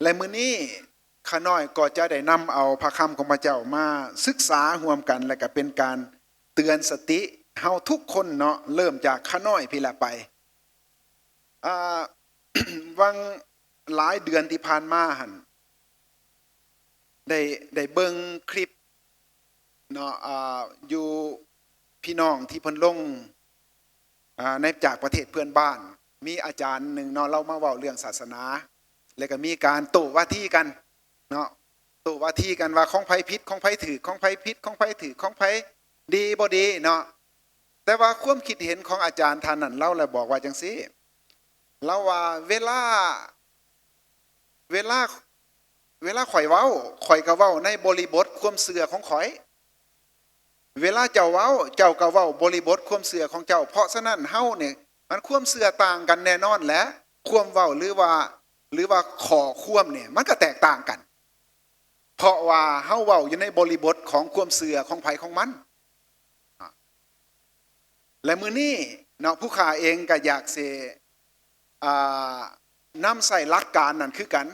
และมื้อนี้ข้าน้อยก็จะได้นำเอาพระคำของพระเจ้ามาศึกษาร่วมกันและก็เป็นการเตือนสติเฮาทุกคนเนาะเริ่มจากข้าน้อยพี่ละไปอ่า วังหลายเดือนที่ผ่านมาหั่นได้เบิ่งคลิปเนาะอยู่พี่น้องที่เพิ่นลงในจากประเทศเพื่อนบ้านมีอาจารย์หนึ่งเนาะเรามาเว้าเรื่องศาสนาแล้วก็มีการโต้วาทีกันเนาะโต้วาทีกันว่าของไผผิดของไผถูกของไผผิดของไผถูกของไผดีบ่ดีเนาะแต่ว่าความคิดเห็นของอาจารย์ท่านนั้นเล่าแล้วบอกว่าจังซี่เล่าว่าเวลาข่อยเว้าข่อยก็เว้าในบริบทความเชื่อของข่อยเวลาเจ้าเว้าเจ้าก็เว้าบริบทความเชื่อของเจ้าเพราะฉะนั้นเฮาเนี่ยมันความเชื่อต่างกันแน่นอนแหละความเว้าหรือว่าข้อความเนี่ยมันก็แตกต่างกันเพราะว่าเฮาเว้าอยู่ในบริบทของความเชื่อของไผของมันและมื้อนี้เนาะผู้ข้าเองก็อยากสินำใส่หลักการนั่นคือกัน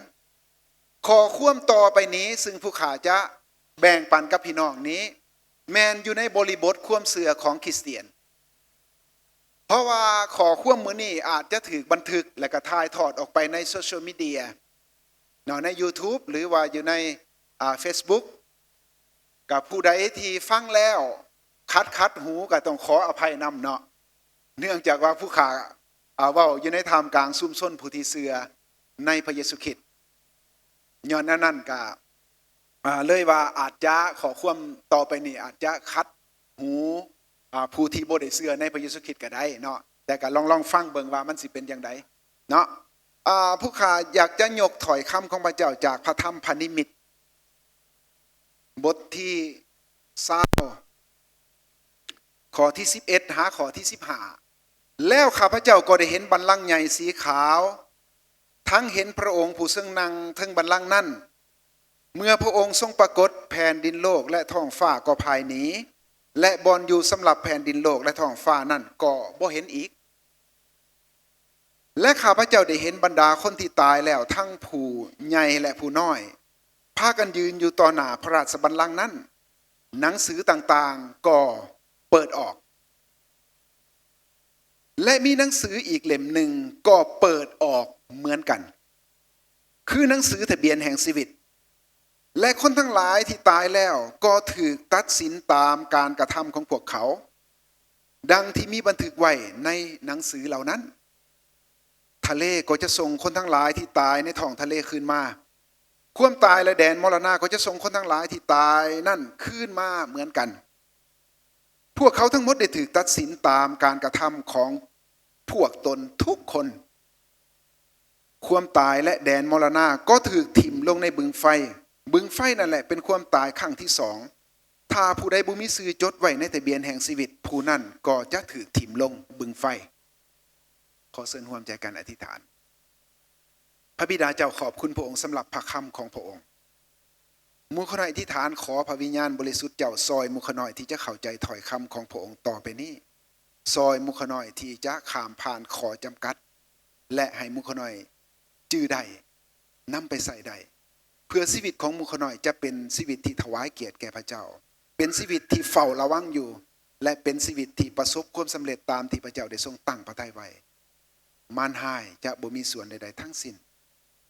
ข้อความต่อไปนี้ซึ่งผู้ข้าจะแบ่งปันกับพี่น้องนี้แมนอยู่ในบริบทความเชื่อของคริสเตียนเพราะว่าข้อความมื้อนี้อาจจะถูกบันทึกและก็ถ่ายทอดออกไปในโซเชียลมีเดียเนาะใน YouTube หรือว่าอยู่ในFacebook กับผู้ใดที่ฟังแล้วคัดหูก็ต้องขออภัยนำเนาะเนื่องจากว่าผู้ข้าเว้าอยู่ในท่ามกลางซุ่มซ่นผู้ที่เชื่อในพระเยซูคริสต์ย้อนนั้นก็เลยว่าอาจจะขอความต่อไปนี่อาจจะคัดหูผู้ที่บ่ได้เชื่อในพระเยซูคริสต์ก็ได้เนาะแต่ก็ลองฟังเบิ่งว่ามันสิเป็นจังไดเนาะผู้ข้าอยากจะยกถ้อยคำของพระเจ้าจากพระธรรมพนิมิตบทที่20ข้อที่11หาข้อที่15แล้วข้าพเจ้าก็ได้เห็นบัลลังก์ใหญ่สีขาวทั้งเห็นพระองค์ผู้ซึ่งนั่งทั้งบัลลังก์นั้นเมื่อพระองค์ทรงปรากฏแผ่นดินโลกและท้องฟ้าก็ภายหนีและบอนอยู่สำหรับแผ่นดินโลกและท้องฟ้านั่นก็บ่เห็นอีกและข้าพเจ้าได้เห็นบรรดาคนที่ตายแล้วทั้งผู้ใหญ่และผู้น้อยพากันยืนอยู่ต่อหน้าพระราชบัลลังก์นั้นหนังสือต่างๆก็เปิดออกและมีหนังสืออีกเล่มหนึ่งก็เปิดออกเหมือนกันคือหนังสือทะเบียนแห่งชีวิตและคนทั้งหลายที่ตายแล้วก็ถูกตัดสินตามการกระทำของพวกเขาดังที่มีบันทึกไว้ในหนังสือเหล่านั้นทะเลก็จะส่งคนทั้งหลายที่ตายในท้องทะเลคืนมาความตายและแดนมรณะก็จะส่งคนทั้งหลายที่ตายนั่นคืนมาเหมือนกันพวกเขาทั้งหมดได้ถูกตัดสินตามการกระทำของพวกตนทุกคนความตายและแดนมรณะก็ถูกถิ่มลงในบึงไฟนั่นแหละเป็นความตายครั้งที่สองถ้าผู้ใดบ่มีชื่อจดไว้ในทะเบียนแห่งชีวิตผู้นั้นก็จะถูกถิ่มลงบึงไฟขอเชิญร่วมใจกันอธิษฐานพระบิดาเจ้าขอบคุณพระองค์สำหรับพระคำของพระองค์มุขน้อยอธิษฐานขอพระวิญญาณบริสุทธิ์เจ้าซอยมุขน้อยที่จะเข้าใจถ้อยคำของพระองค์ต่อไปนี้ซอยมุขน้อยที่จะข้ามผ่านขอจำกัดและให้มุขน้อยจื้อได้นำไปใส่ได้เพื่อชีวิตของมุขน้อยจะเป็นชีวิตที่ถวายเกียรติแก่พระเจ้าเป็นชีวิตที่เฝ้าระวังอยู่และเป็นชีวิตที่ประสบความสำเร็จตามที่พระเจ้าได้ทรงตั้งพระทัยไว้มารร้ายจะบ่มีส่วนใดๆทั้งสิ้น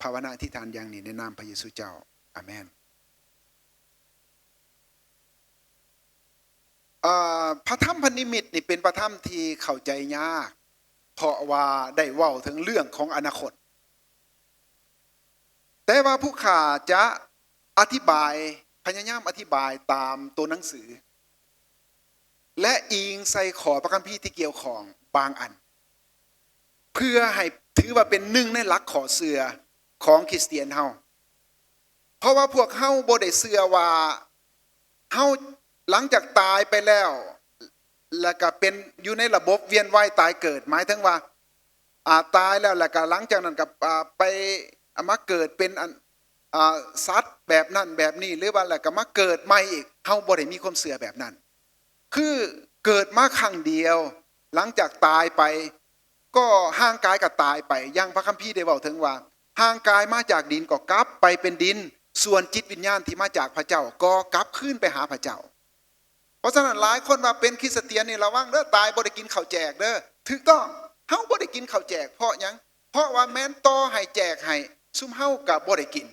ภาวนาอธิษฐานอย่างนี้ในนามพระเยซูเจ้าอาเมนพระธรรมพนิมิตนี่เป็นพระธรรมที่เข้าใจยากเพราะว่าได้เว้าถึงเรื่องของอนาคตแต่ว่าผู้ข่าจะอธิบายพยายามอธิบายตามตัวหนังสือและอิงใส่ขอพระคัมภีร์ที่เกี่ยวข้องบางอันเพื่อให้ถือว่าเป็นหนึ่งในหลักขอเชื่อของคริสเตียนเฮาเพราะว่าพวกเฮาบ่ได้เชื่อว่าเฮาหลังจากตายไปแล้วแล้วก็เป็นอยู่ในระบบเวียนว่ายตายเกิดหมายถึงว่าตายแล้วก็หลังจากนั้นก็ไปมาเกิดเป็นสัตว์แบบนั้นแบบนี้หรือว่าแล้วก็มาเกิดใหม่อีกเฮาบ่ได้มีความเชื่อแบบนั้นคือเกิดมาครั้งเดียวหลังจากตายไปก็ห่างกายกับตายไปอย่างพระคัมภีร์ได้บอกถึงว่า ห่างกายมาจากดินก็กลับไปเป็นดินส่วนจิตวิญญาณที่มาจากพระเจ้าก็กลับขึ้นไปหาพระเจ้าเพราะฉะนั้นหลายคนว่าเป็นคริสเตียนนี่ระวังเด้อตายบ่ได้กินข้าวแจกเด้อถูกต้องเฮาบ่ได้กินข้าวแจกเพราะหยังเพราะว่าแม้นต่อให้แจกให้ซุมเฮาก็บ่ได้กิน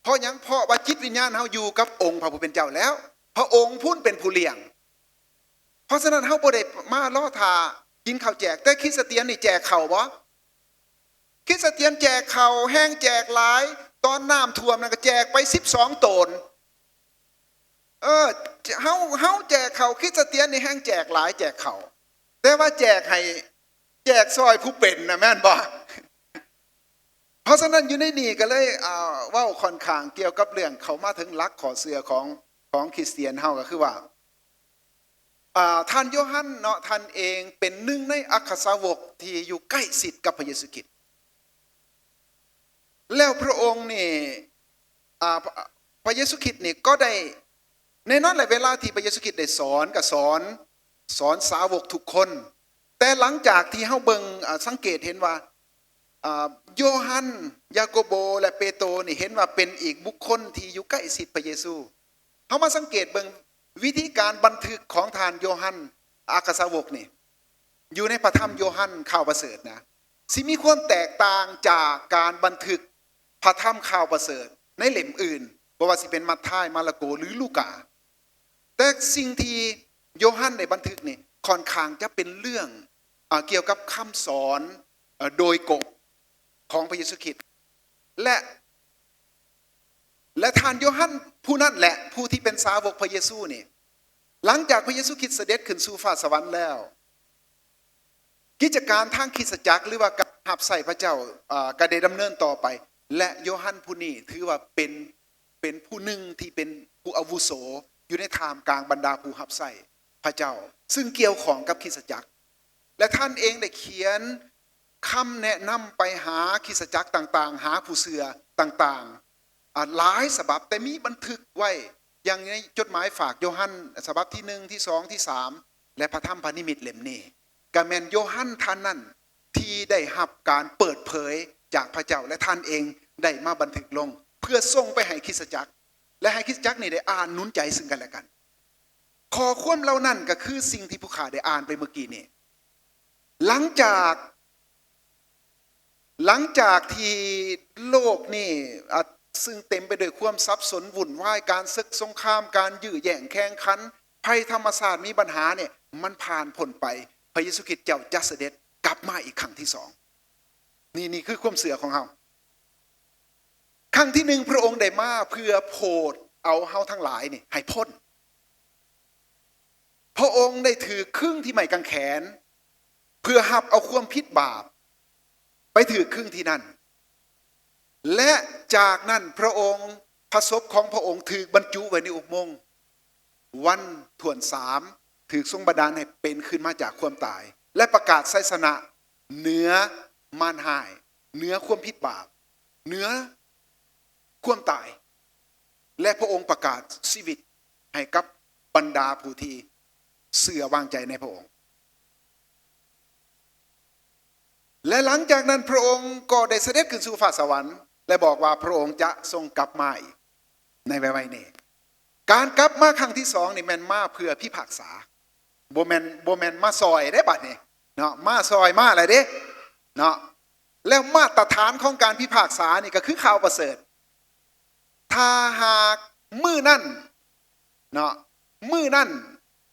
เพราะหยังเพราะว่าจิตวิญญาณเฮาอยู่กับองค์พระผู้เป็นเจ้าแล้วพระองค์พุ่นเป็นผู้เลี้ยงเพราะฉะนั้นเฮาบ่ได้มาล่อทากินข้าวแจกแต่คริสเตียนนี่แจกข้าวบ่คริสเตียนแจกข้าวแห้งแจกหลายตอนน้ำท่วมนั่นก็แจกไป12ตนเฮาแจกเขาคริสเตียนนี่แห้งแจกหลายแจกเขาแต่ว่าแจกให้แจกซอยผู้เป็นนะแม่นบ่เพราะฉะนั้นอยู่ในนี่ก็เลยเว้าค่อนข้างเกี่ยวกับเรื่องเขามาถึงหลักขอเสือของคริสเตียนเฮาก็คือว่าท่านโยฮันเนาะท่านเองเป็นหนึ่งในอัครสาวกที่อยู่ใกล้ชิดกับพระเยซูคริสต์แล้วพระองค์นี่พระเยซูคริสต์นี่ก็ได้ในนั้นแหละเวลาที่พระเยซูคริสต์ได้สอนก็สอนสาวกทุกคนแต่หลังจากที่เฮาเบิ่งสังเกตเห็นว่าโยฮันยาโกโบและเปโตรนี่เห็นว่าเป็นอีกบุคคลที่อยู่ใกล้ชิดพระเยซูเฮามาสังเกตเบิ่งวิธีการบันทึกของท่านโยฮันอัครสาวกนี่อยู่ในพระธรรมโยฮันข่าวประเสริฐนะสิมีความแตกต่างจากการบันทึกพระธรรมข่าวประเสริฐในเล่มอื่นบ่ว่าสิเป็นมัทธิวมาระโกหรือลูกาแต่สิ่งที่โยฮันได้บันทึกนี่ค่อนข้างจะเป็นเรื่องเกี่ยวกับคำสอนโดยกบของพระเยซูคริสต์และท่านโยฮันผู้นั้นแหละผู้ที่เป็นสาวกพระเยซูนี่หลังจากพระเยซูคริสต์เสด็จขึ้นสู่ฟ้าสวรรค์แล้วกิจการทางคริสตจักรหรือว่าการรับใช้พระเจ้าก็ได้ดำเนินต่อไปและโยฮันผู้นี้ถือว่าเป็นผู้หนึ่งที่เป็นผู้อาวุโสอยู่ในท่ามกลางบรรดาผู้รับใช้พระเจ้าซึ่งเกี่ยวข้องกับคริสตจักรและท่านเองได้เขียนคำแนะนำไปหาคริสตจักรต่างๆหาผู้เชื่อต่างๆหลายฉบับแต่มีบันทึกไว้อย่างในจดหมายฝากโยฮันฉบับที่1ที่2ที่3และพระธรรมพระนิมิตเล่มนี้ก็แม่นโยฮันท่านนั้นที่ได้รับการเปิดเผยจากพระเจ้าและท่านเองได้มาบันทึกลงเพื่อส่งไปให้คริสตจักรและให้คริสตจักรนี่ได้อ่านหนุนใจซึ่งกันและกันข้อความเหล่านั้นก็คือสิ่งที่ผู้ข้าได้อ่านไปเมื่อกี้นี่หลังจากที่โลกนี่ซึ่งเต็มไปด้วยความสับสนวุ่นวายการศึกสงครามการยื้อแย่งแข่งขันภัยธรรมชาติมีปัญหาเนี่ยมันผ่านพ้นไปพระเยซูคริสต์เจ้าจะเสด็จกลับมาอีกครั้งที่2นี่คือความเสื่อของเฮาครั้งที่1พระองค์ได้มาเพื่อโปรดเอาเฮาทั้งหลายนี่ให้พ้นพระองค์ได้ถือครึ่งที่ไม้กางแขนเพื่อหับเอาความผิดบาปไปถือครึ่งที่นั่นและจากนั้นพระองค์พระศพของพระองค์ถูกบรรจุไว้ในอุโมงค์วันถ่วน3ถูกทรงบันดาลให้เป็นขึ้นมาจากความตายและประกาศไสสนะเหนือมารหายเหนือความผิดบาปเหนือความตายและพระองค์ประกาศชีวิตให้กับบรรดาผู้ที่เชื่อวางใจในพระองค์และหลังจากนั้นพระองค์ก็ได้เสด็จขึ้นสู่ฟ้าสวรรค์และบอกว่าพระองค์จะทรงกลับมาอีกในไวๆนี้การกลับมาครั้งที่2นี่แม่นมาเพื่อพิพากษาบ่แม่นมาซอยได้บัดนี้เนาะมาซอยมาอะไรเด้เนาะแล้วมาตรฐานของการพิพากษานี่ก็คือข่าวประเสริฐถ้าหากมื้อนั้นเนาะมื้อนั้น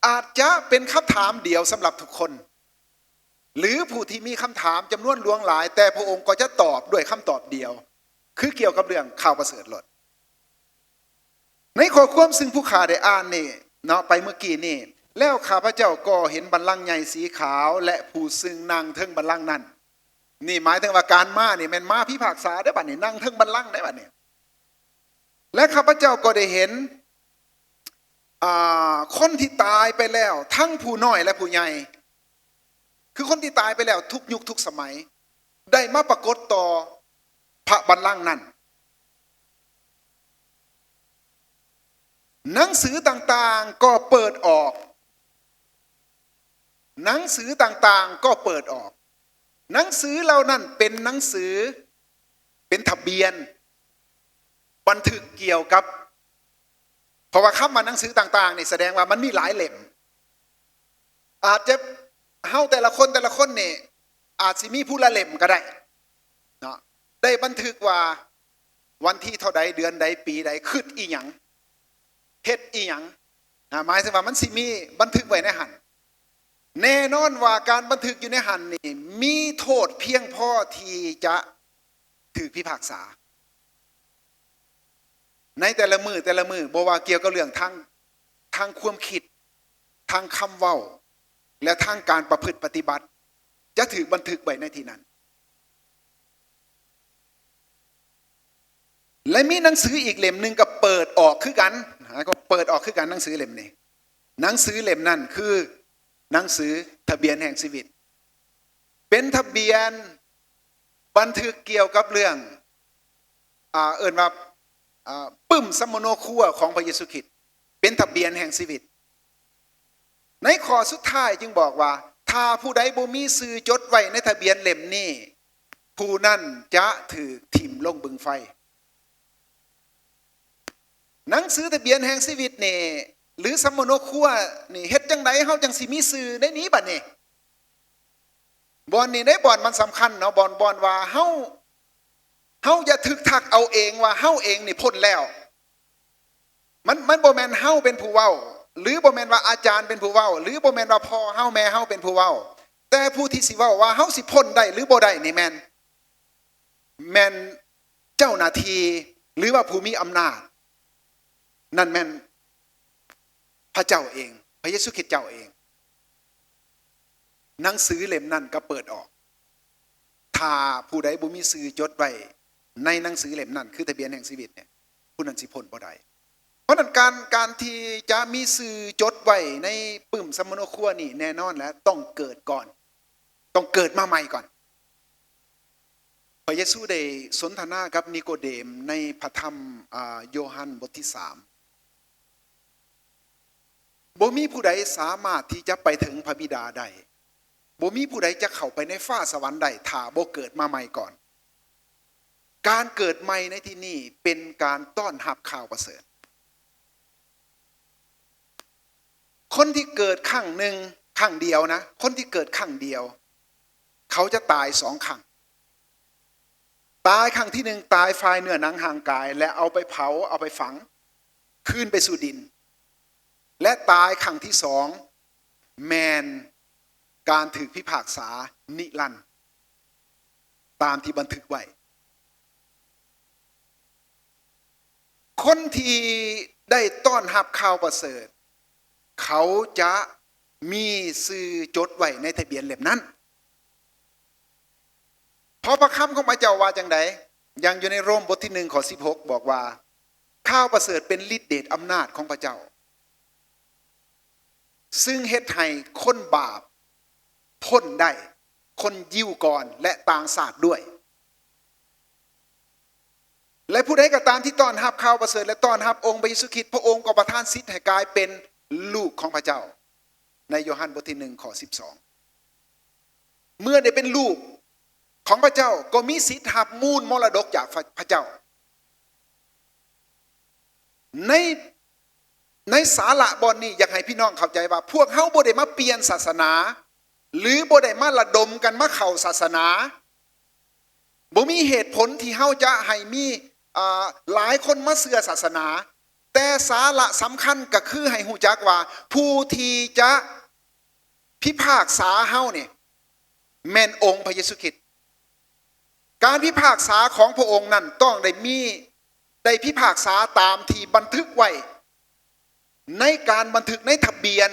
อาจจะเป็นคำถามเดียวสำหรับทุกคนหรือผู้ที่มีคำถามจำนวนหลวงหลายแต่พระองค์ก็จะตอบด้วยคำตอบเดียวคือเกี่ยวกับเรื่องข่าวประเสริฐหลดในข้อความซึ่งผู้ข้าได้อ่านนี่เนาะไปเมื่อกี้นี่แล้วข้าพเจ้าก็เห็นบัลลังก์ใหญ่สีขาวและผู้ซึ่งนั่งเทิงบัลลังก์นั้นนี่หมายถึงว่าการมานี่แม่นมาพิพากษาได้บัดนี้นั่งเทิงบัลลังก์ได้บัดนี้และข้าพเจ้าก็ได้เห็นคนที่ตายไปแล้วทั้งผู้น้อยและผู้ใหญ่คือคนที่ตายไปแล้วทุกยุคทุกสมัยได้มาปรากฏต่อพระบัลลังก์นั้นหนังสือต่างๆก็เปิดออกหนังสือต่างๆก็เปิดออกหนังสือเหล่านั้นเป็นหนังสือ เป็นทะเบียนบันทึกเกี่ยวกับเพราะว่าคำมาหนังสือต่างๆนี่แสดงว่ามันมีหลายเล่มอาจจะเฮาแต่ละคนนี่อาจสิมีผู้ละเล่มก็ได้เนาะได้บันทึกว่าวันที่เท่าใดเดือนใดปีใดคิดอีหยังเฮ็ดอีหยังหมายถึงว่ามันสิมีบันทึกไว้ในหันแน่นอนว่าการบันทึกอยู่ในหันนี่มีโทษเพียงพอที่จะถูกพิพากษาในแต่ละมือบ่ว่าเกี่ยวกับเรื่องทางความคิดทางคำเว้าและทางการประพฤติปฏิบัติจะถูกบันทึกไว้ในที่นั้นและมีหนังสืออีกเล่มหนึ่งก็เปิดออกคือกันก็เปิดออกคือกันหนังสือเล่มนี้หนังสือเล่มนั้นคือหนังสือทะเบียนแห่งชีวิตเป็นทะเบียนบันทึกเกี่ยวกับเรื่องเอิ้นว่าปึ้มสมโนครัวของพระเยซูคริสต์เป็นทะเบียนแห่งชีวิตในข้อสุดท้ายจึงบอกว่าถ้าผู้ใดบ่มีชื่อจดไว้ในทะเบียนเล่มนี้ผู้นั้นจะถูกทิ่มลงบึงไฟหนังสือทะเบียนแห่งชีวิตนี่หรือสมโนครัวนี่เฮ็ดจังไดเฮาจังสิมีชื่อในนี้บัดนี้บ่อนนี่ได้บ่อนมันสำคัญเนาะบ่อนว่าเฮาอย่าทึกทักเอาเองว่าเฮาเองนี่พ้นแล้วมันบ่แม่นเฮาเป็นผู้เว้าหรือบ่แม่นว่าอาจารย์เป็นผู้เว้าหรือบ่แม่นว่าพ่อเฮาแม่เฮาเป็นผู้เว้าแต่ผู้ที่สิเว้าว่าเฮาสิพ้นได้หรือบ่ได้นี่แม่นเจ้าหน้าที่หรือว่าผู้มีอำนาจนั่นแม่นพระเจ้าเองพระเยซูคริสต์เจ้าเองหนังสือเล่มนั้นก็เปิดออกถ้าผู้ใดบ่มีชื่อจดไว้ในหนังสือเล่มนั้นคือทะเบียนแห่งชีวิตเนี่ยผู้นั้นสิพ้นบ่ได้เพราะนั้นการที่จะมีชื่อจดไว้ในปึ้มสมโนครัวนี่แน่นอนแล้วต้องเกิดก่อนต้องเกิดมาใหม่ก่อนพระเยซูได้สนทนากับนิโคเดมในพระธรรมโยฮันบทที่3บ่มีผู้ใดสามารถที่จะไปถึงพระบิดาได้บ่มีผู้ใดจะเข้าไปในฟ้าสวรรค์ได้ถ้าบ่เกิดมาใหม่ก่อนการเกิดใหม่ในที่นี้เป็นการต้อนรับข่าวประเสริฐคนที่เกิดครั้งหนึ่งครั้งเดียวนะคนที่เกิดครั้งเดียวเขาจะตาย2 ครั้งตายครั้งที่1ตายฝ่ายเนื้อหนังห่างกายและเอาไปเผาเอาไปฝังคืนไปสู่ดินและตายครั้งที่2แมนการถูกพิพากษานิรันดร์ตามที่บันทึกไว้คนที่ได้ต้อนรับข่าวประเสริฐเขาจะมีชื่อจดไว้ในทะเบียนเล่มนั้นเพราะพระคำของพระเจ้าว่าจังไดยังอยู่ในโรมบทที่1ข้อ16บอกว่าข่าวประเสริฐเป็นฤทธิ์เดชอำนาจของพระเจ้าซึ่งเฮ็ดให้คนบาปพ้นได้คนยิวก่อนและต่างชาติด้วยและผู้ใดก็ตามที่ต้อนรับข่าวประเสริฐและต้อนรับองค์พระเยซูคริสต์พระองค์ก็ประทานสิทธิ์ให้กลายเป็นลูกของพระเจ้าในโยฮันบทที่1ข้อ12เมื่อได้เป็นลูกของพระเจ้าก็มีสิทธิ์รับมูลมรดกจากพระเจ้าในสาระบอนนี้อยากให้พี่น้องเข้าใจว่าพวกเฮาบ่ได้มาเปลี่ยนศาสนาหรือบ่ได้มาระดมกันมาเข้าศาสนาบ่มีเหตุผลที่เฮาจะให้มีหลายคนมาเชื่อศาสนาแต่สาระสำคัญก็คือให้ฮู้จักว่าผู้ที่จะพิพากษาเฮาเนี่ยแม่นองค์พระเยซูคริสต์การพิพากษาของพระองค์นั้นต้องได้พิพากษาตามที่บันทึกไว้ในการบันทึกในทะเบียน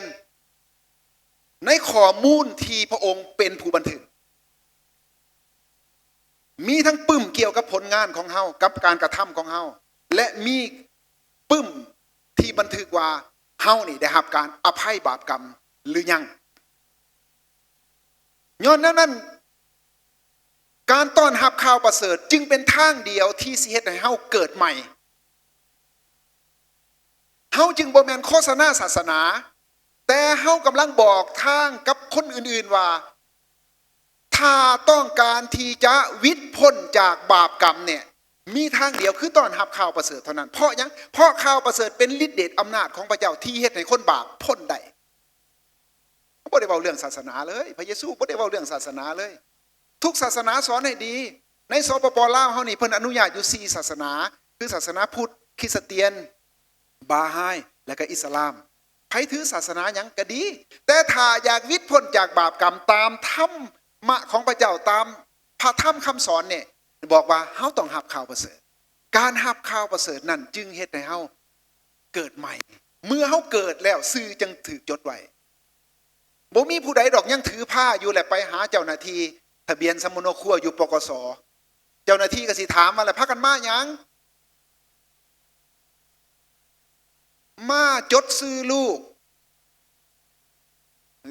ในข้อมูลที่พระองค์เป็นผู้บันทึกมีทั้งปึ้มเกี่ยวกับผลงานของเฮากับการกระทำของเฮาและมีปึ้มที่บันทึกว่าเฮานี่ได้รับการอภัยบาปกรรมหรือยังย้อนนั้นการต้อนรับข่าวประเสริฐจึงเป็นทางเดียวที่สิเฮ็ดให้เฮาเกิดใหม่เฮาจึงบ่แม่นโฆษณาศาสนาแต่เฮากำลังบอกทางกับคนอื่นๆว่าถ้าต้องการที่จะวิตพ้นจากบาปกรรมเนี่ย มีทางเดียวคือต้อนรับข่าวประเสริฐเท่านั้นเพราะยังเพราะข่าวประเสริฐเป็นฤทธิ์เดชอำนาจของพระเจ้าที่เฮ็ดให้คนบาปพ้นได้บ่ได้เว้าเรื่องศาสนาเลยพระเยซูบ่ได้เว้าเรื่องศาสนาเลยทุกศาสนาสอนให้ดีในสปปลาวเฮานี่เพิ่นอนุญาตอยู่4ศาสนาคือศาสนาพุทธคริสเตียนบาฮายและก็อิสลามใครถือศาสนาหยังก็ดีแต่ถ้าอยากวิตพ้นจากบาปกรรมตามธรรมะของพระเจ้าตามพระธรรมคำสอนเนี่ยบอกว่าเฮาต้องรับข่าวประเสริฐการรับข่าวประเสริฐนั่นจึงเฮ็ดให้เฮาเกิดใหม่เมื่อเฮาเกิดแล้วชื่อจึงถูกจดไว้บ่มีผู้ใดดอกยังถือผ้าอยู่แหละไปหาเจ้าหน้าที่ทะเบียนสมโนครัวอยู่ปกสเจ้าหน้าที่ก็สิถามว่าแล้วพากันมาหยังมาจดซื้อลูก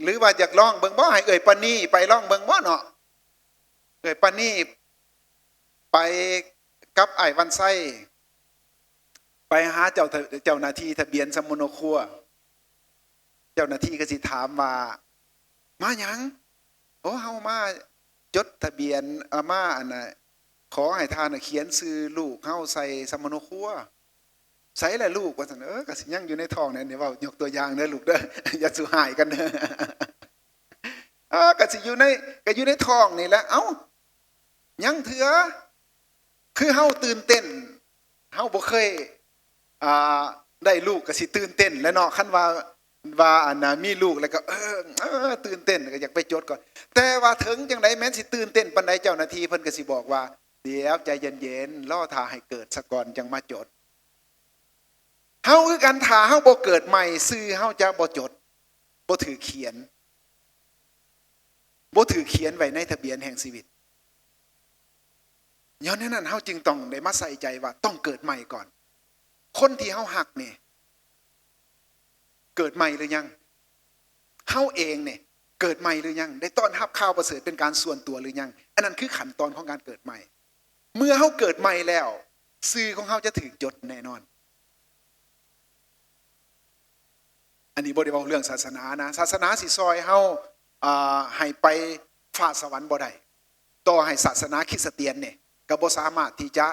หรือว่าอยากลองเบิ่งบ่ให้เอ่ยปานนี้ไปลองเบิ่งบ่เนาะเอ่ยปานนี้ไปกับไอ้วันไส้ไปหาเจ้าหน้าที่ทะเบียนสมโนครัวเจ้าหน้าที่ก็สิถามว่ามาหยังโอ้เฮามาจดทะเบียนมาอันน่ะขอให้ทานเขียนชื่อลูกเฮาใส่สมโนครัวใส่แหละลูกว่าซั่นก็สิยังอยู่ในท้องเนี่ยเว้ายกตัวอย่างเด้อลูกเด้ออย่าสุหายกันเด้อก็สิอยู่ในท้องนี่แหละเอ้ายังเถือคือเฮาตื่นเต้นเฮาบ่เคยได้ลูกก็สิตื่นเต้นแล้วเนาะคันว่าอันน่ะมีลูกแล้วก็ตื่นเต้นก็อยากไปจดก่อนแต่ว่าถึงจังไดแม้นสิตื่นเต้นปานใดเจ้าหน้าที่เพิ่นก็สิบอกว่าเดี๋ยวใจเย็นๆรอท่าให้เกิดซะก่อนจังมาจดเฮาคือกันถ้าเฮาบ่เกิดใหม่ชื่อเฮาจะบ่จดบ่ถือเขียนไว้ในทะเบียนแห่งชีวิตย้อนนั้นเฮาจึงต้องได้มาใส่ใจว่าต้องเกิดใหม่ก่อนคนที่เฮาฮักนี่เกิดใหม่หรือยังเฮาเองเนี่ยเกิดใหม่หรือยังได้ต้อนรับข่าวประเสริฐเป็นการส่วนตัวหรือยังอันนั้นคือขั้นตอนของการเกิดใหม่เมื่อเฮาเกิดใหม่แล้วชื่อของเฮาจะถูกจดแน่นอนอันนี้บ่ได้เว้าเรื่องศาสนานะศาสนาสิซอยเฮาให้ไปฟ้าสวรรค์บ่ได้ต่อให้ศาสนาคริสเตียนเนี่ยก็บ่สามารถที่จะ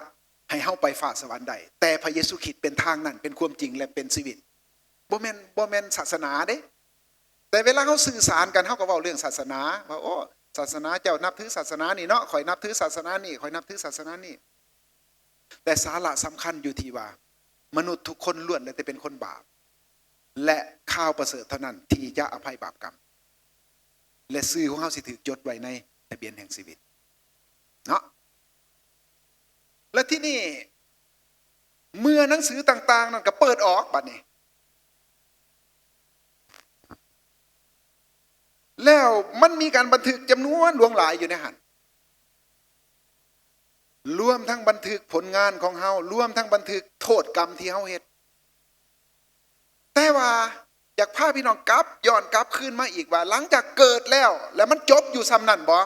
ให้เฮาไปฟ้าสวรรค์ได้แต่พระเยซูคริสต์เป็นทางนั้นเป็นความจริงและเป็นชีวิตบ่แม่นศาสนาเด้แต่เวลาเฮาสื่อสารกันเฮาก็เว้าเรื่องศาสนาว่าโอ้ศาสนาเจ้านับถือศาสนานี่เนาะข่อยนับถือศาสนานี่ข่อยนับถือศาสนานี่แต่สาระสำคัญอยู่ที่ว่ามนุษย์ทุกคนล้วนแล้วแต่เป็นคนบาปและข่าวประเสริฐเท่านั้นที่จะอภัยบาปกรรมและชื่อของเฮาสิถูกจดไว้ในทะเบียนแห่งชีวิตเนาะและที่นี่เมื่อหนังสือต่างๆนั้นก็เปิดออกบัดนี้แล้วมันมีการบันทึกจำนวนหลวงหลายอยู่ในหันรวมทั้งบันทึกผลงานของเฮารวมทั้งบันทึกโทษกรรมที่เฮาเฮ็ดแต่ว่าอยากพาพี่น้องกลับย้อนกลับคืนมาอีกว่าหลังจากเกิดแล้วมันจบอยู่ซ้ำนั่นบ่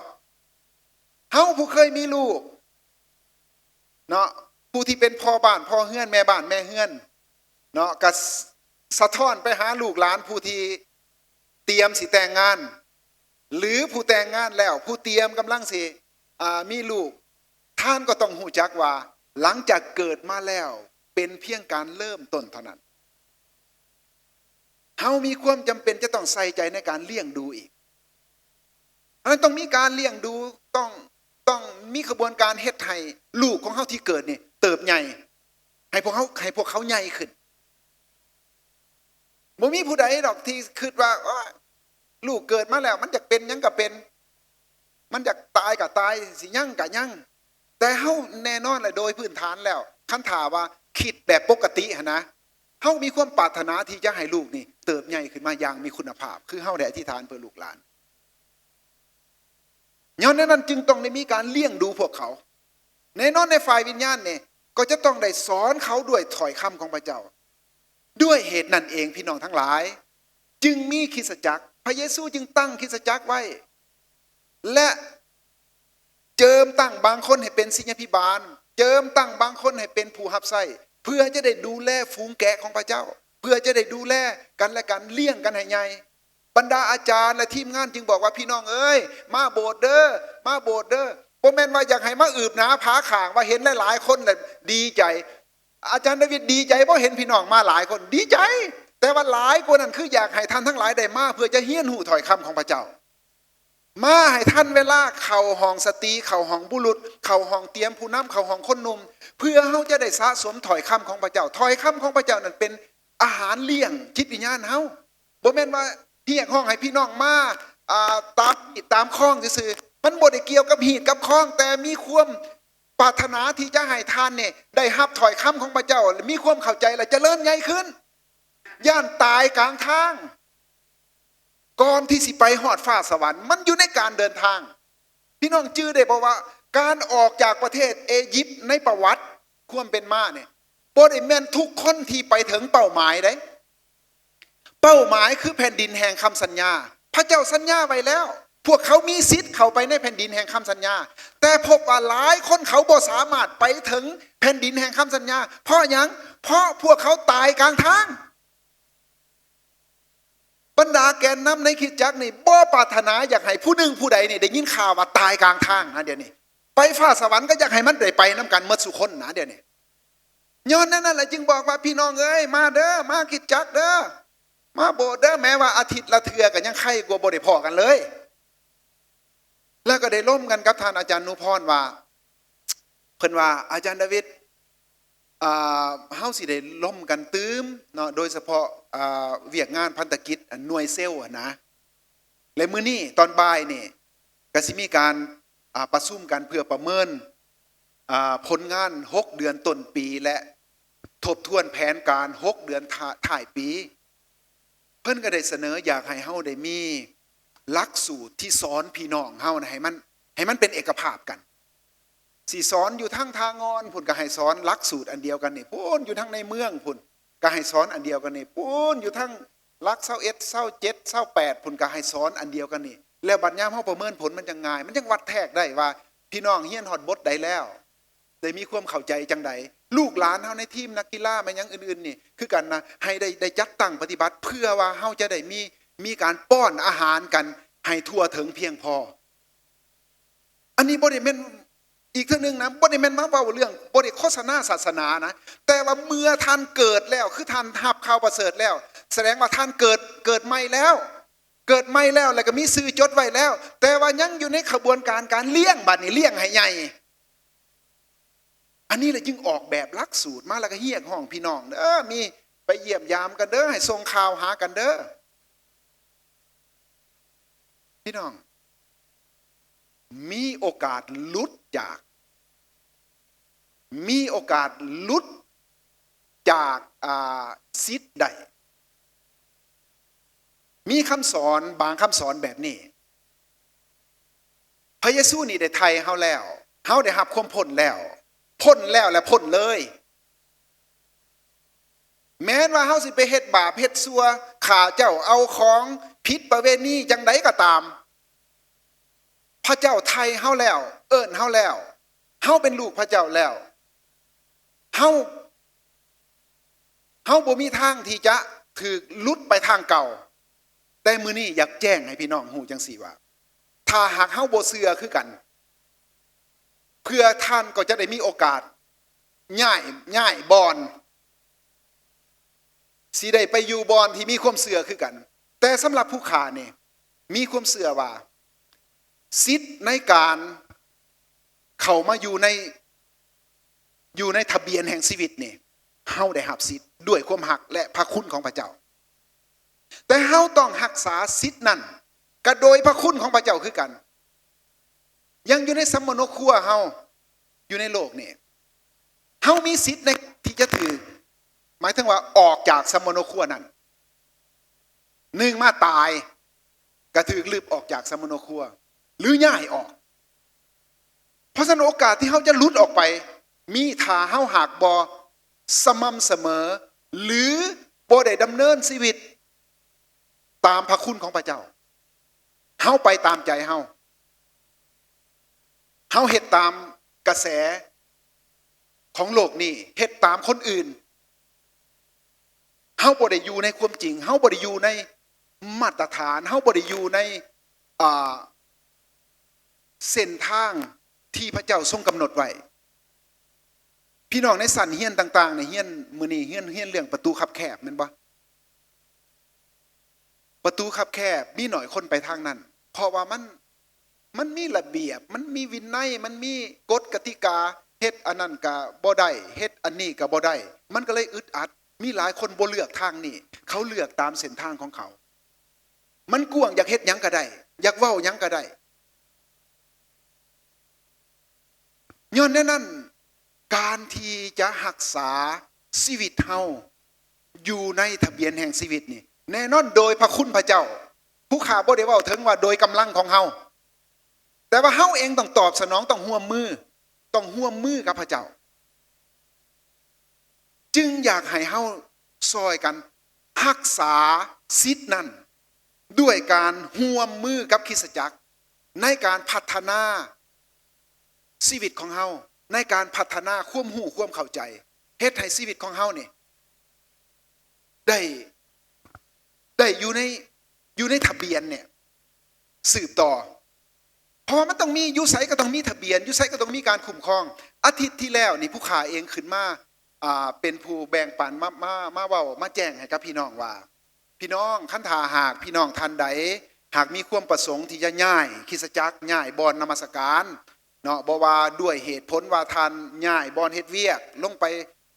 เฮาผู้เคยมีลูกเนาะผู้ที่เป็นพ่อบ้านพ่อเฮือนแม่บ้านแม่เฮือนเนาะก็สะท้อนไปหาลูกหลานผู้ที่เตรียมสิแต่งงานหรือผู้แต่งงานแล้วผู้เตรียมกำลังสิมีลูกท่านก็ต้องหูจักว่าหลังจากเกิดมาแล้วเป็นเพียงการเริ่มต้นเท่านั้นเฮามีความจำเป็นจะต้องใส่ใจในการเลี้ยงดูอีกอันนั้นต้องมีการเลี้ยงดูต้องมีกระบวนการเฮ็ดให้ลูกของเฮาที่เกิดนี่เติบใหญ่ให้พวกเขาใหญ่ขึ้นบ่มีผู้ใดดอกที่คิดว่าลูกเกิดมาแล้วมันจะเป็นหยังก็เป็นมันจะตายก็ตายสิหยังก็หยังแต่เฮาแน่นอนเลยโดยพื้นฐานแล้วคันถามว่าคิดแบบปกติหั่นนะเฮามีความปรารถนาที่จะให้ลูกนี่เติบใหญ่ขึ้นมาอย่างมีคุณภาพคือเฮาได้อธิษฐานเพื่อลูกหลานย้อนนั้นจึงต้องได้มีการเลี้ยงดูพวกเขาแน่นอนในฝ่ายวิญญาณเนี่ยก็จะต้องได้สอนเขาด้วยถ้อยคำของพระเจ้าด้วยเหตุนั้นเองพี่น้องทั้งหลายจึงมีคริสตจักรพระเยซูจึงตั้งคริสตจักรไว้และเจิมตั้งบางคนให้เป็นศิษยาภิบาลเจิมตั้งบางคนให้เป็นผู้รับใช้เพื่อจะได้ดูแลฝูงแกะของพระเจ้าเพื่อจะได้ดูแลกันและกันเลี้ยงกันให้ใหญ่บรรดาอาจารย์และทีมงานจึงบอกว่าพี่น้องเอ้ยมาโบสถ์เด้อมาโบสถ์เด้อ บ่แม่นว่าอยากให้มาอืบหนาผาข่างว่าเห็นหลายๆคนน่ะดีใจอาจารย์ดาวิดดีใจเพราะเห็นพี่น้องมาหลายคนดีใจแต่ว่าหลายกว่านั้นคืออยากให้ท่านทั้งหลายได้มาเพื่อจะเฮียนหูถ้อยคำของพระเจ้ามาให้ท่านเวลาเข้าห้องสตรีเข้าห้องบุรุษเข้าห้องเตรียมผู้นำเข้าห้องคนหนุ่มเพื่อเฮาจะได้สะสมถ้อยคำของพระเจ้าถ้อยคำของพระเจ้านั้นเป็นอาหารเลี้ยงจิตวิญญาณเฮาบ่แม่นว่าเฮียกห้องให้พี่น้องมาตามข้องซื่อๆมันบ่ได้เกี่ยวกับหีดกับข้องแต่มีความปรารถนาที่จะให้ท่านเนี่ยได้รับถ้อยคำของพระเจ้ามีความเข้าใจและเจริญใหญ่ขึ้นย่านตายกลางทางก่อนที่สิไปฮอดฟ้าสวรรค์มันอยู่ในการเดินทางพี่น้องจื้อได้บอกว่าการออกจากประเทศอียิปต์ในประวัติความเป็นมาเนี่ยบ่ได้แม่นทุกคนที่ไปถึงเป้าหมายได้เป้าหมายคือแผ่นดินแห่งคำสัญญาพระเจ้าสัญญาไว้แล้วพวกเขามีสิทธิ์เข้าไปในแผ่นดินแห่งคำสัญญาแต่พบว่าหลายคนเขาบ่สามารถไปถึงแผ่นดินแห่งคำสัญญาเพราะหยังเพราะพวกเขาตายกลางทางบรรดาแกนนำในคริสตจักรนี่บ่ปรารถนาอยากให้ผู้หนึ่งผู้ใดนี่ได้ยินข่าวว่าตายกลางทางนะเดี๋ยวนี้ไปฟ้าสวรรค์ก็อยากให้มันได้ไปน้ำกันหมดสุคนนะเดี๋ยวนี้ย้อนนั่นแหละจึงบอกว่าพี่น้องเอ้ยมาเด้อมาคริสตจักรเด้อมาโบสถ์เด้อแม้ว่าอาทิตย์ละเทื่อกันยังไข่กว่าบ่ได้พอกันเลยแล้วก็ได้ร่วมกันกับท่านอาจารย์นุพรว่าเพิ่นว่าอาจารย์ดาวิดเฮาสิได้ร่วมกันตื้มเนาะโดยเฉพาะเวียกงานพันธกิจหน่วยเซลล์นะและมื้อนี้ตอนบ่ายนี่ก็สิมีการประชุมกันเพื่อประเมินผลงาน6เดือนต้นปีและทบทวนแผนการ6เดือนท้ายปีเพิ่นก็ได้เสนออยากให้เฮาได้มีหลักสูตรที่สอนพี่น้องเฮาให้มันเป็นเอกภาพกันสิสอนอยู่ทั้งทางงอนพุ่นก็ให้สอนหลักสูตรอันเดียวกันนี่พุ่นอยู่ทั้งในเมืองพุ่นก็ให้สอนอันเดียวกันนี่พุ่นอยู่ทั้งหลัก21 27 28พุ่นก็ให้สอนอันเดียวกันนี่แล้วบัดยามเฮาประเมินผลมันจังง่ายมันจังวัดแทกได้ว่าพี่น้องเฮียนฮอดบทใดแล้วได้มีความเข้าใจจังใดลูกหลานเฮาในทีมนักกีฬามันยังอื่นๆนี่คือกันนะให้ได้จัดตั้งปฏิบัติเพื่อว่าเฮาจะได้มีการป้อนอาหารกันให้ทั่วถึงเพียงพออันนี้บ่ได้แม่นอีกเรื่องนึงนะบ่ได้แม่นมาเว้าเรื่องบ่ได้โฆษณาศาสนานะแต่ว่าเมื่อท่านเกิดแล้วคือท่านรับข่าวประเสริฐแล้วแสดงว่าท่านเกิดใหม่แล้วเกิดใหม่แล้วก็มีชื่อจดไว้แล้วแต่ว่ายังอยู่ในขบวนการการเลี้ยงบัดนี้เลี้ยงให้ใหญ่อันนี้เลยจึงออกแบบหลักสูตรมาแล้วก็เฮียกห้องพี่น้องเด้อมีไปเยี่ยมยามกันเด้อให้ส่งข่าวหากันเด้อพี่น้องมีโอกาสหลุดจากซิดใดมีคำสอนบางคำสอนแบบนี้พระเยซูนี่ได้ไถ่เฮาแล้วเฮาได้รับความพ้นแล้วและพ้นเลยแม้ว่าเฮาสิไปเฮ็ดบาปเฮ็ดชั่วฆ่าเจ้าเอาของผิดประเวณีจังไดก็ตามพระเจ้าไถ่เฮาแล้วเอิ้นเฮาแล้วเฮาเป็นลูกพระเจ้าแล้วเฮาบ่มีทางที่จะถูกหลุดไปทางเก่าแต่มื้อนี้อยากแจ้งให้พี่น้องฮู้จังซี่ว่าถ้าหากเฮาบ่เชื่อคือกันเพื่อท่านก็จะได้มีโอกาสย้ายบอนสิได้ไปอยู่บอนที่มีความเชื่อคือกันแต่สำหรับผู้ขาเนี่ยมีความเชื่อว่าสิทธิ์ในการเข้ามาอยู่ในทะเบียนแห่งชีวิตนี่เฮาได้รับสิทธิ์ด้วยความหักและพระคุณของพระเจ้าแต่เฮาต้องรักษาสิทธิ์นั้นก็โดยพระคุณของพระเจ้าคือกันยังอยู่ในสมโนครัวเฮาอยู่ในโลกนี่เฮามีสิทธิ์ในที่จะถือหมายถึงว่าออกจากสมโนครัวนั้นหนึ่งมาตายก็ถือลืบออกจากสมโนครัวหรือย้ายออกเพราะฉะนั้นโอกาสที่เฮาจะหลุดออกไปมีถ้าเฮาหากบ่สม่ำเสมอหรือบ่ได้ดำเนินชีวิตตามพระคุณของพระเจ้าเฮาไปตามใจเฮาเฮ็ดตามกระแสของโลกนี้เฮ็ดตามคนอื่นเฮาบ่ได้อยู่ในความจริงเฮาบ่ได้อยู่ในมาตรฐานเฮาบ่ได้อยู่ในเส้นทาง ที่พระเจ้าทรงกำหนดไว้พี่น้องในสันเฮียนต่างๆในเฮียนมื้อนี้เฮียนเรื่องประตูคับแคบแม่นบ่ประตูคับแคบมีหน่อยคนไปทางนั้นเพราะว่ามันมีระเบียบมันมีวินัยมันมีกฎกติกาเฮ็ดอันนั้นก็บ่ได้เฮ็ดอันนี้ก็บ่ได้มันก็เลยอึดอัดมีหลายคนบ่เลือกทางนี้เขาเลือกตามเส้นทางของเขามันกว้างอยากเฮ็ดหยังก็ได้อยากเว้าหยังก็ได้ย้อนนั้นการที่จะรักษาชีวิตเฮาอยู่ในทะเบียนแห่งชีวิตนี่แน่นอนโดยพระคุณพระเจ้าผู้ข้าบ่ได้เว้าถึงว่าโดยกำลังของเฮาแต่ว่าเฮาเองต้องตอบสนองต้องร่วมมือกับพระเจ้าจึงอยากให้เฮาซอยกันรักษาสิทธินั้นด้วยการร่วมมือกับคริสตจักรในการพัฒนาชีวิตของเฮาในการพัฒนาความรู้ความเข้าใจเฮ็ดให้ชีวิตของเฮานี่ได้อยู่ในทะเบียนเนี่ยสืบต่อเพราะว่ามันต้องมีอยู่ไสก็ต้องมีทะเบียนอยู่ไสก็ต้องมีการคุ้มครองอาทิตย์ที่แล้วนี่ผู้ข่าเองขึ้นมาเป็นผู้แบ่งปันมาเว้ามาแจ้งให้กับพี่น้องว่าพี่น้องคันถ้าหากพี่น้องท่านใดหากมีความประสงค์ที่จะย้ายคริสตจักรย้ายบ่อนนมัสการเนาะบ่ว่าด้วยเหตุผลว่าท่านย้ายบ่อนเฮ็ดเวียกลงไป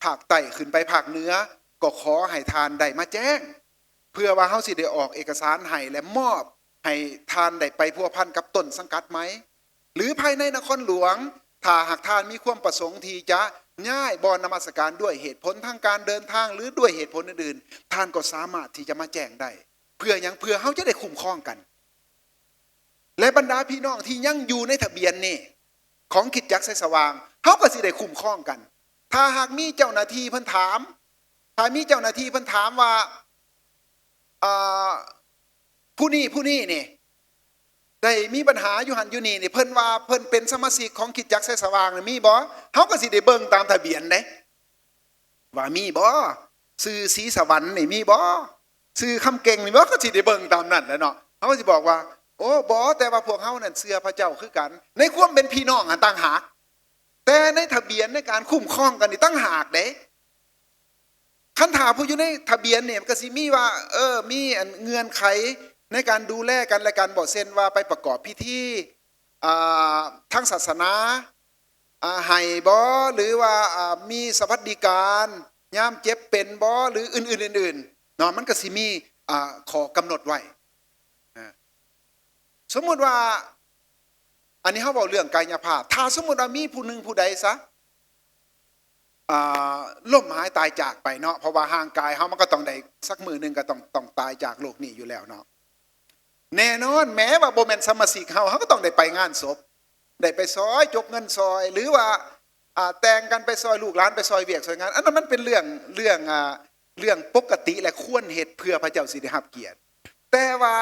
ภาคใต้ขึ้นไปภาคเหนือก็ขอให้ท่านได้มาแจ้งเพื่อว่าเฮาสิได้ออกเอกสารให้และมอบให้ท่านได้ไปพัวพันกับต้นสังกัดไหมหรือภายในนครหลวงถ้าหากท่านมีความประสงค์ที่จะย้ายบ่อนนมัสการด้วยเหตุผลทางการเดินทางหรือด้วยเหตุผลอื่นๆท่านก็สามารถที่จะมาแจ้งได้เพื่อเฮาจะได้คุ้มครองกันและบรรดาพี่น้องที่ยังอยู่ในทะเบียนนี่ของคริสตจักรไสสว่างเฮาก็สิได้คุ้มครองกันถ้าหากมีเจ้าหน้าที่เพิ่นถามว่าผู้นี้นี่ได้มีปัญหาอยู่หันอยู่นี่เพิ่นว่าเพิ่นเป็นสมาชิกของคริสตจักรไสสว่างนี่มีบ่เฮาก็สิได้เบิ่งตามทะเบียนเด้ว่ามีบ่ชื่อศรีสวรรค์นี่มีบ่ชื่อคำเก่งนี่บ่ก็สิได้เบิ่งตามนั้นแหละเนาะเฮาก็สิบอกว่าโอ้บ่แต่ว่าพวกเฮานั่นเชื่อพระเจ้าคือกันในความเป็นพี่น้องอันต่างหากแต่ในทะเบียนในการคุ้มครองกันนี่ต่างหากเด้คันถาผู้อยู่ในทะเบียนเนี่ยก็สิมีว่ามีเงื่อนไขในการดูแลกันและกันบ่เช่นว่าไปประกอบพิธีทางศาสนาให้บ่หรือว่ามีสวัสดิการยามเจ็บเป็นบ่หรืออื่นๆเนาะมันก็สิมีข้อกำหนดไว้สมมุติว่าอันนี้เฮาเว้าเรื่องกายภาพถ้าสมมุติว่ามีผู้หนึ่งผู้ใดซะล้มหายตายจากไปเนาะเพราะว่าห่างกายเฮามันก็ต้องได้สักมื้อนึงก็ต้องตายจากโลกนี้อยู่แล้วเนาะแน่นอนแม้ว่าบ่แม่นสมาชิกเฮาก็ต้องได้ไปงานศพได้ไปซอยจกเงินซอยหรือว่าแต่งกันไปซอยลูกหลานไปซอยเวียกซอยงานอันนั้นมันเป็นเรื่องปกติและควรเฮ็ดเพื่อพระเจ้าสิได้รับเกียรติแต่ว่า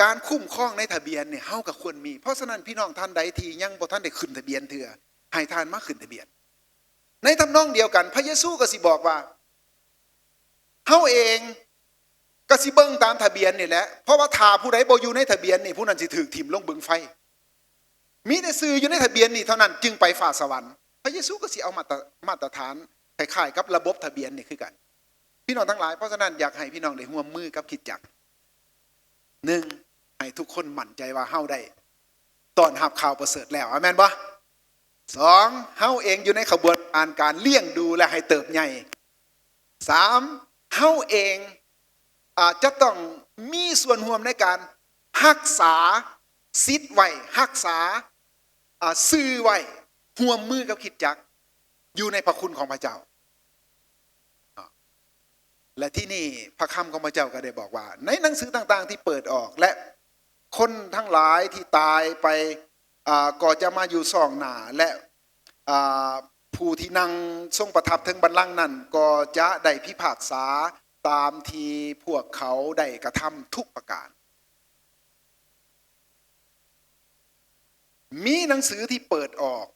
การคุ้มครองในทะเบียนเนี่ยเฮาก็ควรมีเพราะฉะนั้นพี่น้องท่านใดที่ยังบ่ทันได้ขึ้นทะเบียนเถื่อให้ท่านมาขึ้นทะเบียนในทำนองเดียวกันพระเยซูก็สิบอกว่าเฮาเองก็สิเบิ่งตามทะเบียนนี่แหละเพราะว่าถ้าผู้ใดบ่อยู่ในทะเบียนนี่ผู้นั้นสิถูกทิ่มลงบึงไฟมีแต่ชื่ออยู่ในทะเบียนนี่เท่านั้นจึงไปฟ้าสวรรค์พระเยซูก็สิเอามาตรฐานคล้ายๆกับระบบทะเบียนนี่คือกันพี่น้องทั้งหลายเพราะฉะนั้นอยากให้พี่น้องได้ร่วมมือกับคริสตจักร1ให้ทุกคนมั่นใจว่าเฮาได้ต้อนรับข่าวประเสริฐแล้วอาเมนบ่2เฮาเองอยู่ในขบวนการเลี้ยงดูและให้เติบใหญ่3เฮาเองจะต้องมีส่วนร่วมในการรักษาสิทธิ์ไว้รักษาซื่อไว้ร่วมมือกับคริสตจักรอยู่ในพระคุณของพระเจ้าและที่นี่พระคำของพระเจ้าก็ได้บอกว่าในหนังสือต่างๆที่เปิดออกและคนทั้งหลายที่ตายไปก็จะมาอยู่ซ่องหน้าและผู้ที่นั่งทรงประทับถึงบัลลังก์นั้นก็จะได้พิพากษาตามที่พวกเขาได้กระทำทุกประการมีหนังสือที่เปิดออก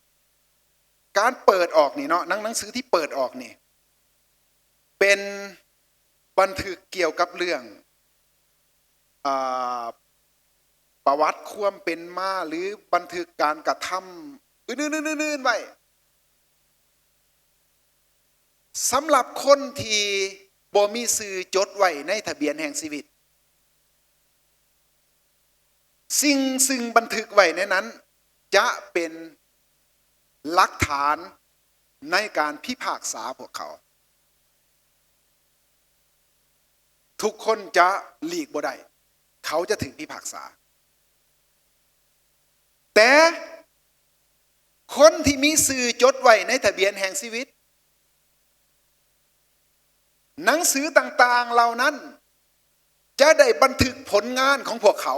การเปิดออกนี่เนาะหนังสือที่เปิดออกนี่เป็นบันทึกเกี่ยวกับเรื่องประวัติความเป็นมาหรือบันทึกการกระท อื่นๆไว้สำหรับคนที่บ่มีชื่อจดไว้ในทะเบียนแห่งชีวิตสิ่งซึ่งบันทึกไว้ในนั้นจะเป็นหลักฐานในการพิพากษาพวกเขาทุกคนจะหลีกบ่ได้เขาจะถึงพิพากษาแต่คนที่มีชื่อจดไว้ในทะเบียนแห่งชีวิตหนังสือต่างๆเหล่านั้นจะได้บันทึกผลงานของพวกเขา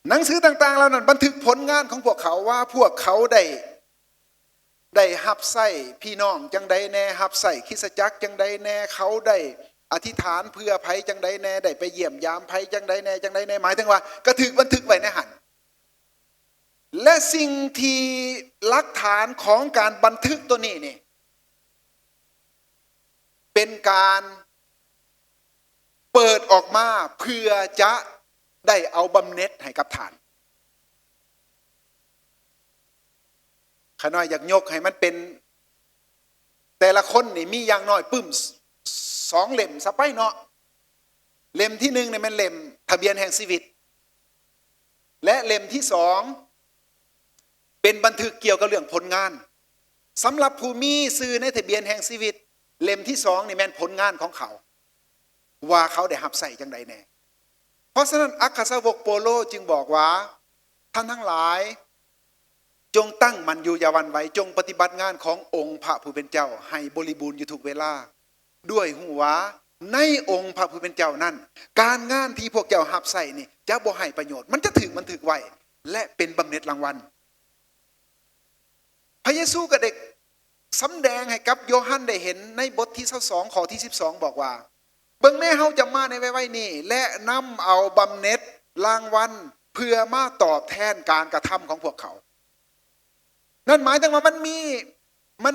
หนังสือต่างๆเหล่านั้นบันทึกผลงานของพวกเขาว่าพวกเขาได้หับใส่พี่น้องจังใดแน่หับใส่คริสตจักรจังใดแน่เขาได้อธิษฐานเพื่อไผจังใดแน่ได้ไปเยี่ยมยามไผจังใดแน่จังใดแน่หมายถึงว่าก็ถูกบันทึกไว้ในหันและสิ่งที่หลักฐานของการบันทึกตัวนี้นี่เป็นการเปิดออกมาเพื่อจะได้เอาบำเหน็จให้กับท่านข้าน้อยอยากยกให้มันเป็นแต่ละคนนี่มีอย่างน้อยปึ้ม2 เล่มซะไปเนาะเล่มที่1เนี่ยมันเล่มทะเบียนแห่งชีวิตและเล่มที่2เป็นบันทึกเกี่ยวกับเรื่องผลงานสำหรับผู้มีชื่อในทะเบียนแห่งชีวิตเล่มที่2นี่แม่นผลงานของเขาว่าเขาได้รับใส่จังใดแน่เพราะฉะนั้นอัครสาวกโปโลจึงบอกว่าท่านทั้งหลายจงตั้งมั่นอยู่อย่าหวั่นไหวจงปฏิบัติงานขององค์พระผู้เป็นเจ้าให้บริบูรณ์อยู่ทุกเวลาด้วยหูว่าในองค์พระผู้เป็นเจ้านั้นการงานที่พวกเจ้ารับใส่นี่จะบ่ให้ประโยชน์มันจะถึงบันทึกไว้และเป็นบำเหน็จรางวัลพระเยซูก็ได้สำแดงให้กับโยฮันได้เห็นในบทที่22ข้อที่12บอกว่าเบิ่งแน่เฮาจะมาในไว้นี้และนำเอาบำเหน็จรางวัลเพื่อมาตอบแทนการกระทำของพวกเขานั่นหมายถึงว่ามัน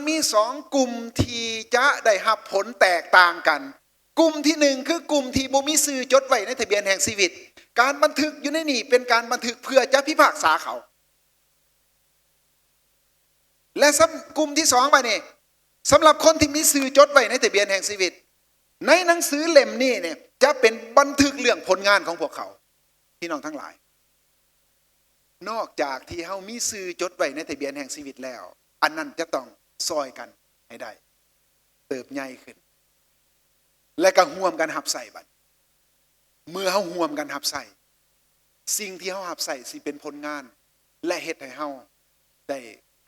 มี2 กลุ่มที่จะได้รับผลแตกต่างกันกลุ่มที่1คือกลุ่มที่บ่มีชื่อจดไว้ในทะเบียนแห่งชีวิตการบันทึกอยู่ในนี่เป็นการบันทึกเพื่อจะพิพากษาเขาและกลุ่มที่2ไปนี่สำหรับคนที่มีชื่อจดไว้ในทะเบียนแห่งชีวิตในหนังสือเล่มนี้เนี่ยจะเป็นบันทึกเรื่องผลงานของพวกเขาพี่น้องทั้งหลายนอกจากที่เฮามีชื่อจดไว้ในทะเบียนแห่งชีวิตแล้วอันนั้นจะต้องซอยกันให้ได้เติบใหญ่ขึ้นและก็ร่วมกันหับใส่บัดเมื่อเฮาร่วมกันหับใส่สิ่งที่เฮาหับใส่สิเป็นผลงานและเฮ็ดให้เฮาได้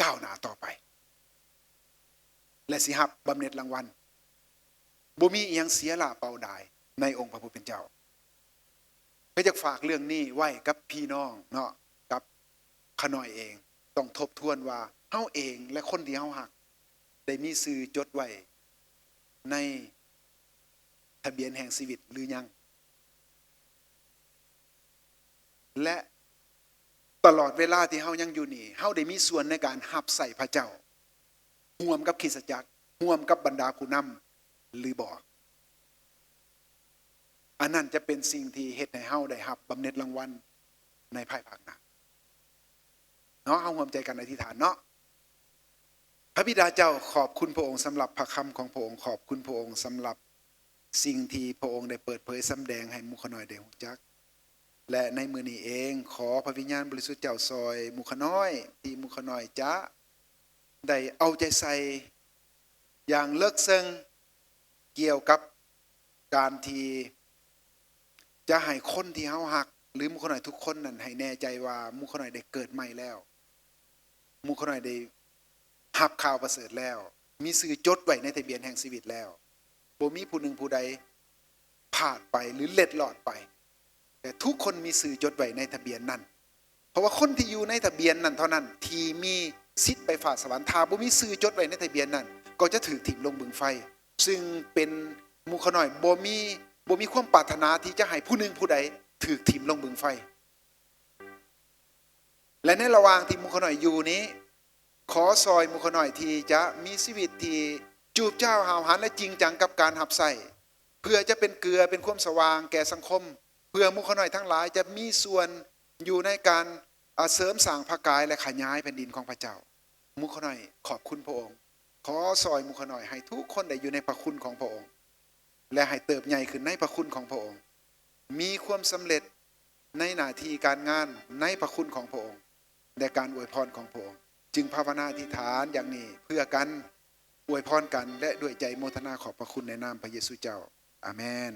ก้าวหน้าต่อไปและสิรับบำเหน็จรางวัลบ่มีอีหยังเสียหลาเปล่าดายในองค์พระผู้เป็นเจ้าก็อยากฝากเรื่องนี้ไว้กับพี่น้องเนาะกับข้าน้อยเองต้องทบทวนว่าเฮาเองและคนที่เฮาฮักได้มีชื่อจดไว้ในทะเบียนแห่งชีวิตหรือยังและตลอดเวลาที่เฮายังอยู่นี่เฮาได้มีส่วนในการรับใส่พระเจ้าร่วมกับคริสตจักรร่วมกับบรรดาผู้นำหรือบ่อันนั้นจะเป็นสิ่งที่เฮ็ดให้เฮาได้รับบำเหน็จรางวัลในภายภาคหน้าเนาะเฮาร่วมใจกันอธิษฐานเนาะพระบิดาเจ้าขอบคุณพระองค์สำหรับพระคำของพระองค์ขอบคุณพระองค์สำหรับสิ่งที่พระองค์ได้เปิดเผยสำแดงให้หมู่ข้าน้อยได้รู้จักและในมื้อนี้เองขอพระวิญญาณบริสุทธิ์เจ้าซอยหมู่ข้าน้อยที่หมู่ข้าน้อยจะได้เอาใจใส่อย่างเลิกซึ้งเกี่ยวกับการที่จะให้คนที่เฮาฮักหรือหมู่ข้าน้อยทุกคนนั้นให้แน่ใจว่าหมู่ข้าน้อยได้เกิดใหม่แล้วหมู่ข้าน้อยได้รับข่าวประเสริฐแล้วมีชื่อจดไว้ในทะเบียนแห่งชีวิตแล้วบ่มีผู้หนึ่งผู้ใดพลาดไปหรือเล็ดลอดไปแต่ทุกคนมีชื่อจดไว้ในทะเบียนนั้นเพราะว่าคนที่อยู่ในทะเบียนนั้นเท่านั้นที่มีสิทธิ์ไปฟ้าสวรรค์ถ้าบ่มีชื่อจดไว้ในทะเบียนนั้นก็จะถูกถิ่มลงบึงไฟซึ่งเป็นหมู่ข้าน้อยบ่มีความปรารถนาที่จะให้ผู้หนึ่งผู้ใดถูกถิ่มลงบึงไฟและในระหว่างที่หมู่ข้าน้อยอยู่นี้ขอซอยหมู่ข้าน้อยที่จะมีชีวิตที่จูบเจ้าหาวหันและจริงจังกับการหับใส่เพื่อจะเป็นเกลือเป็นความสว่างแก่สังคมเพื่อหมู่ข้าน้อยทั้งหลายจะมีส่วน อยู่ในการเสริมสร้างพระกายและขยายแผ่นดินของพระเจ้ามุขน้อยขอบคุณพระองค์ขอซอยมุขน้อยให้ทุกคนได้อยู่ในพระคุณของพระองค์และให้เติบใหญ่ขึ้นในพระคุณของพระองค์มีความสำเร็จในหน้าที่การงานในพระคุณของพระองค์และการอวยพรของพระองค์จึงภาวนาอธิษฐานอย่างนี้เพื่อกันอวยพรกันและด้วยใจโมทนาขอบพระคุณในนามพระเยซูเจ้าอาเมน